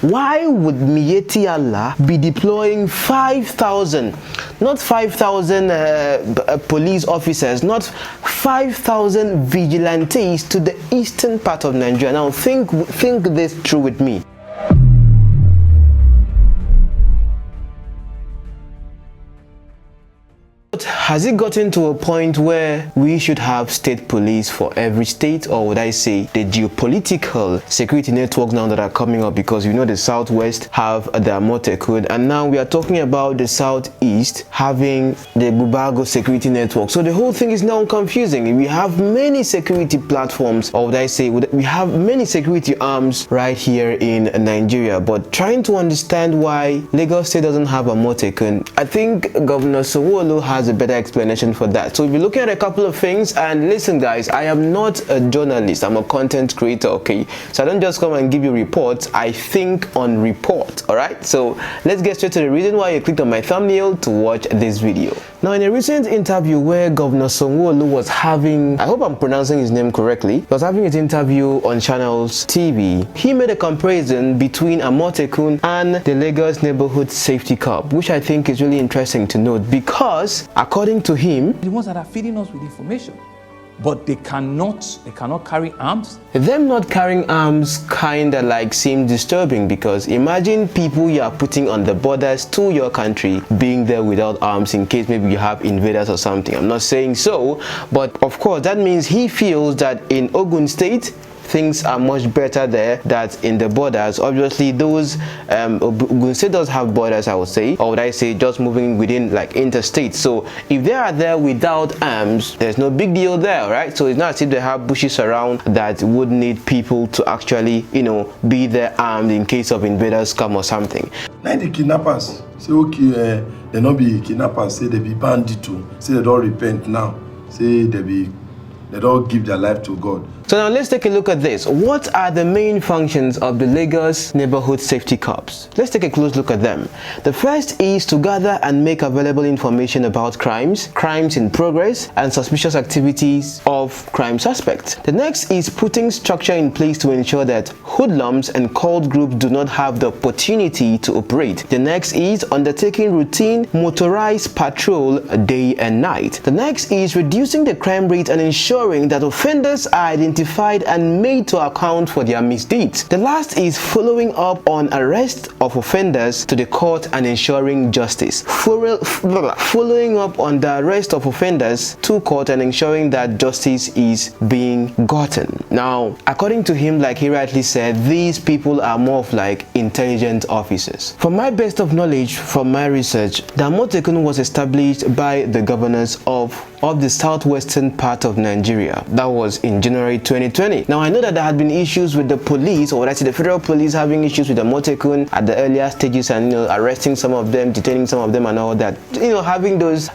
Why would Miyetti Allah be deploying 5,000, not 5,000 police officers, not 5,000 vigilantes to the eastern part of Nigeria? Now think this through with me. Has it gotten to a point where we should have state police for every state, or would I say the geopolitical security networks now that are coming up? Because you know the southwest have the Amotekun, and now we are talking about the southeast having the Ebube Agu security network. So the whole thing is now confusing. We have many security platforms, or would I say we have many security arms right here in Nigeria, but trying to understand why Lagos State doesn't have Amotekun, I think Governor Sanwu-olu has a better explanation for that. So we'll be looking at a couple of things. And listen guys, I am not a journalist, I'm a content creator, okay? So I don't just come and give you reports, I think on report. All right, so let's get straight to the reason why you clicked on my thumbnail to watch this video. Now, in a recent interview where Governor Sanwu-olu was having, I hope I'm pronouncing his name correctly, was having his interview on Channels TV, he made a comparison between Amotekun and the Lagos Neighborhood Safety Corps, which I think is really interesting to note, because according to him, the ones that are feeding us with information, but they cannot carry arms. Them not carrying arms kind of like seem disturbing, because imagine people you are putting on the borders to your country being there without arms in case maybe you have invaders or something. I'm not saying so, but of course that means he feels that in Ogun State things are much better there than in the borders. Obviously those Ogun State does have borders, I would say, or would I say just moving within like interstate. So if they are there without arms, there's no big deal there, right? So it's not as if they have bushes around that would need people to actually, you know, be there armed in case of invaders come or something. Now the kidnappers say okay, they not be kidnappers, say they be bandit too, say they don't repent now, say they don't give their life to God. So now let's take a look at this. What are the main functions of the Lagos Neighborhood Safety Corps? Let's take a close look at them. The first is to gather and make available information about crimes in progress, and suspicious activities of crime suspects. The next is putting structure in place to ensure that hoodlums and cult groups do not have the opportunity to operate. The next is undertaking routine motorized patrol day and night. The next is reducing the crime rate and ensuring that offenders are identified and made to account for their misdeeds. The last is following up on arrest of offenders to the court and ensuring justice. Following up on the arrest of offenders to court and ensuring that justice is being gotten. Now, according to him, like he rightly said, these people are more of like intelligent officers. From my best of knowledge, from my research, the Amotekun was established by the governors of the southwestern part of Nigeria. That was in January 2020. Now I know that there had been issues with the police, or what I say the federal police having issues with the Amotekun at the earlier stages, and arresting some of them, detaining some of them and all that, having those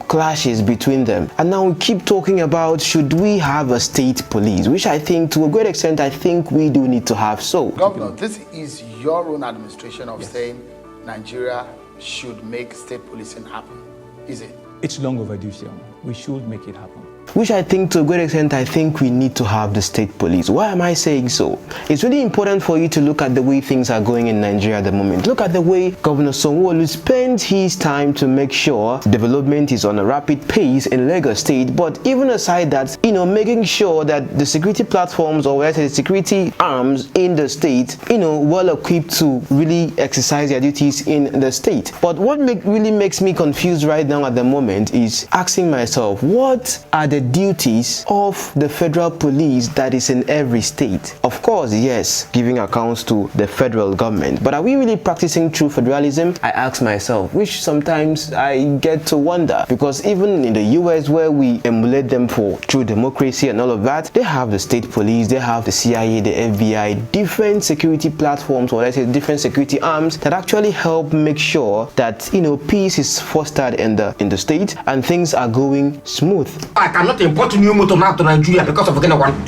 clashes between them. And now we keep talking about, should we have a state police, which I think to a great extent I think we do need to have. So Governor, this is your own administration of saying Nigeria should make state policing happen, is it? It's long overdue, Sean. We should make it happen. Which I think to a great extent, I think we need to have the state police. Why am I saying so? It's really important for you to look at the way things are going in Nigeria at the moment. Look at the way Governor Sanwu-olu spends his time to make sure development is on a rapid pace in Lagos State. But even aside that, making sure that the security platforms, or the security arms in the state, well equipped to really exercise their duties in the state. But what really makes me confused right now at the moment is asking myself, what are the duties of the federal police that is in every state? Of course, yes, giving accounts to the federal government, but are we really practicing true federalism? I ask myself, which sometimes I get to wonder, because even in the US, where we emulate them for true democracy and all of that, they have the state police, they have the CIA, the FBI, different security platforms, or let's say different security arms that actually help make sure that peace is fostered in the state and things are going smooth. I cannot import new motor now to Nigeria because of one.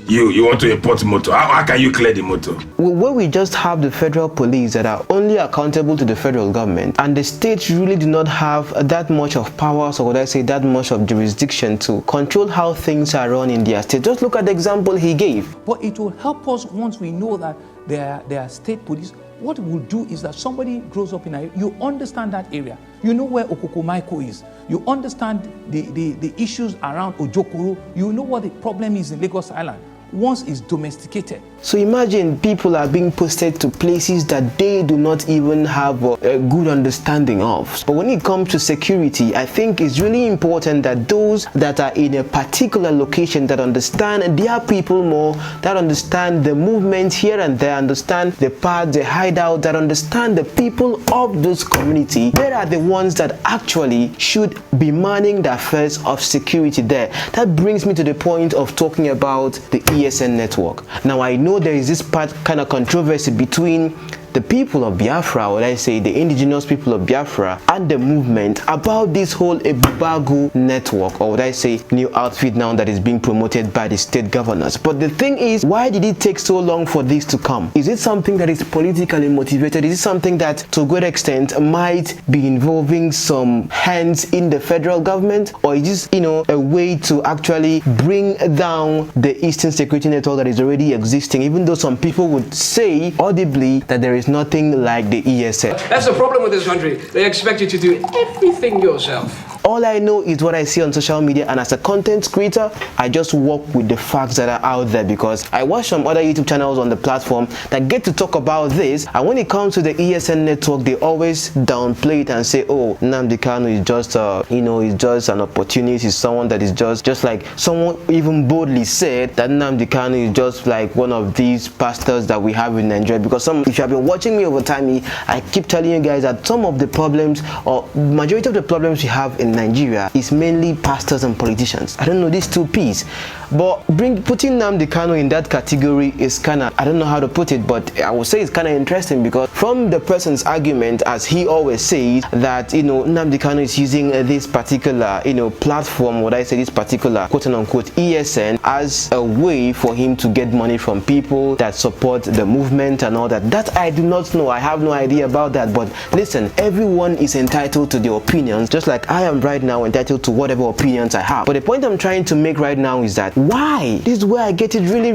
You want to import motor? How can you clear the motor? Where we just have the federal police that are only accountable to the federal government, and the states really do not have that much of power, so would I say that much of jurisdiction to control how things are run in their state. Just look at the example he gave. But it will help us once we know that there are state police. What we'll do is that somebody grows up in a, you understand that area. You know where Okokomaiko is. You understand the issues around Ojokoro. You know what the problem is in Lagos Island. Once it's domesticated. So imagine people are being posted to places that they do not even have a good understanding of. But when it comes to security, I think it's really important that those that are in a particular location that understand their people more, that understand the movement here and there, understand the path, the hideout, that understand the people of those community, they are the ones that actually should be manning the affairs of security there. That brings me to the point of talking about the ESN network. Now I know there is this kind of controversy between the people of Biafra, or let's say the indigenous people of Biafra, and the movement about this whole Ebube Agu network, or would I say new outfit now that is being promoted by the state governors. But the thing is, why did it take so long for this to come? Is it something that is politically motivated? Is it something that to a great extent might be involving some hands in the federal government? Or is this, you know, a way to actually bring down the Eastern Security Network that is already existing, even though some people would say audibly that there is nothing like the ESN. That's the problem with this country. They expect you to do everything yourself. All I know is what I see on social media, and as a content creator, I just work with the facts that are out there, because I watch some other YouTube channels on the platform that get to talk about this, and when it comes to the ESN network, they always downplay it and say, oh, Nnamdi Kanu is just you know, he's just an opportunist, he's someone that is just like someone even boldly said that Nnamdi Kanu is just like one of these pastors that we have in Nigeria. Because if you have been watching me over time, I keep telling you guys that some of the problems, or majority of the problems we have in Nigeria, is mainly pastors and politicians. I don't know, these two P's. But putting Nnamdi Kanu in that category is kind of, I don't know how to put it, but I would say it's kind of interesting, because from the person's argument, as he always says, that, you know, Nnamdi Kanu is using this particular, you know, platform, what I say, this particular quote-unquote ESN, as a way for him to get money from people that support the movement and all that. That I do not know. I have no idea about that. But listen, everyone is entitled to their opinions, just like I am right now entitled to whatever opinions I have. But the point I'm trying to make right now is that why? This is where I get it really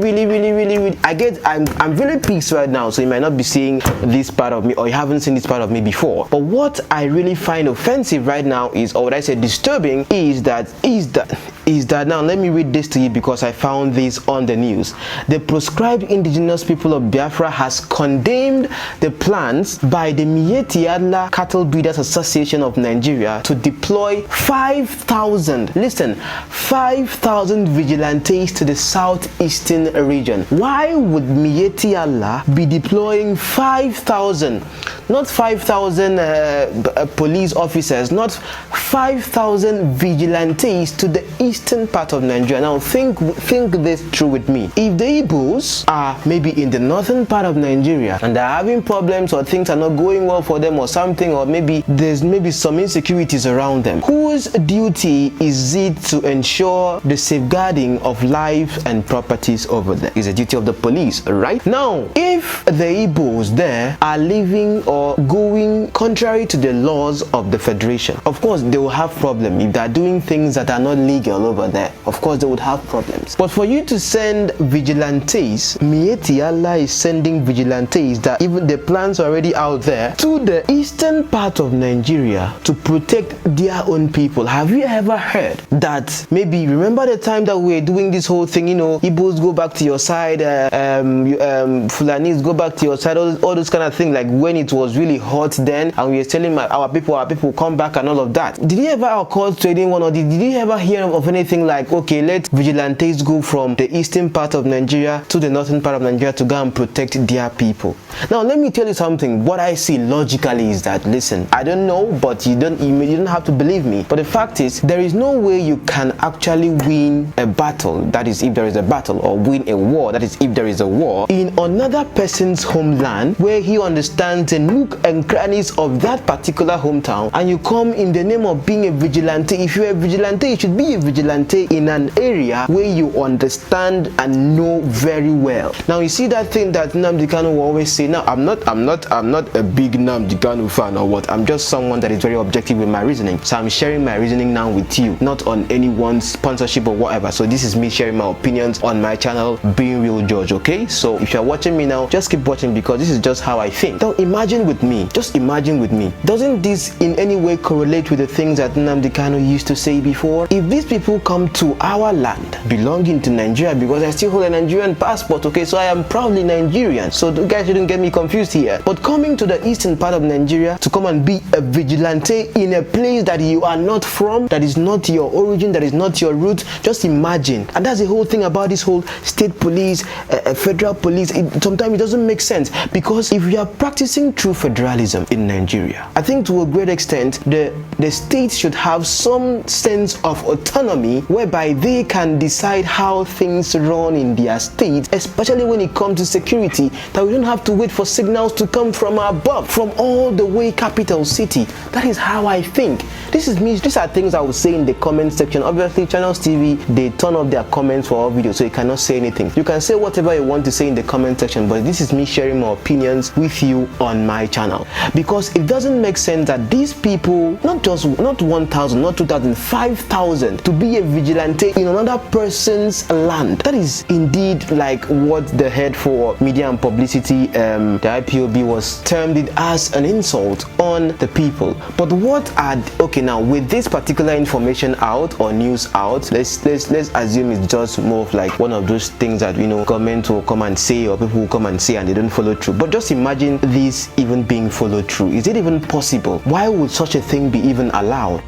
I'm really pissed right now, so you might not be seeing this part of me, or you haven't seen this part of me before. But what I really find offensive right now is, or what I say disturbing, is that now let me read this to you, because I found this on the news. The proscribed indigenous people of Biafra has condemned the plans by the Miyetti Allah Cattle Breeders Association of Nigeria to deploy 5,000, listen, 5,000 vigilantes to the southeastern region. Why would Miyetti Allah be deploying 5,000, not 5,000 police officers, not 5,000 vigilantes to the eastern part of Nigeria? Now think this through with me. If the Igbos are maybe in the northern part of Nigeria and they're having problems, or things are not going well for them or something, or maybe there's some insecurities around them, whose duty is it to ensure the safeguarding of life and properties over there? It's the duty of the police, right? Now, if the Igbos there are living or going contrary to the laws of the Federation, of course they will have problems. If they're doing things that are not legal over there, of course they would have problems. But for you to send vigilantes, Miyetti Allah is sending vigilantes that even the plans are already out there to the eastern part of Nigeria to protect their own people. Have you ever heard that? Maybe remember the time that we were doing this whole thing, you know, Igbos go back to your side, Fulanis go back to your side, all those kind of things, like when it was really hot then, and we were telling our people come back and all of that. Did you ever occur to anyone, or did you ever hear of anything like, okay, let vigilantes go from the eastern part of Nigeria to the northern part of Nigeria to go and protect their people? Now let me tell you something. What I see logically is that, listen, I don't know, but you don't have to believe me, but the fact is, there is no way you can actually win a battle, that is if there is a battle, or win a war, that is if there is a war, in another person's homeland, where he understands the nook and crannies of that particular hometown, and you come in the name of being a vigilante. If you're a vigilante, you should be a vigilante in an area where you understand and know very well. Now you see that thing that Nnamdi Kanu will always say. Now I'm not a big Nnamdi Kanu fan or what. I'm just someone that is very objective with my reasoning. So I'm sharing my reasoning now with you, not on anyone's sponsorship or whatever. So this is me sharing my opinions on my channel, being real judge. Okay, so if you're watching me now, just keep watching, because this is just how I think. Now imagine with me, just imagine with me, doesn't this in any way correlate with the things that Nnamdi Kanu used to say before? If these people come to our land belonging to Nigeria, because I still hold a Nigerian passport, okay, so I am proudly Nigerian, so you guys shouldn't get me confused here, but coming to the eastern part of Nigeria to come and be a vigilante in a place that you are not from, that is not your origin, that is not your root, just imagine. And that's the whole thing about this whole state police, federal police. Sometimes it doesn't make sense, because if we are practicing true federalism in Nigeria, I think to a great extent the states should have some sense of autonomy whereby they can decide how things run in their state, especially when it comes to security, that we don't have to wait for signals to come from above, from all the way capital city. That is how I think. This is me. These are things I would say in the comment section. Obviously, Channels TV, they turn off their comments for our videos, so you cannot say anything. You can say whatever you want to say in the comment section, but this is me sharing my opinions with you on my channel, because it doesn't make sense that these people, not 1,000, not 2,000, 5,000 to be a vigilante in another person's land. That is indeed like what the head for media and publicity, the IPOB, was termed it as an insult on the people. But what are, okay, now with this particular information out or news out, let's assume it's just more of like one of those things that, you know, government will come and say, or people will come and say and they don't follow through. But just imagine this even being followed through. Is it even possible? Why would such a thing be even allowed?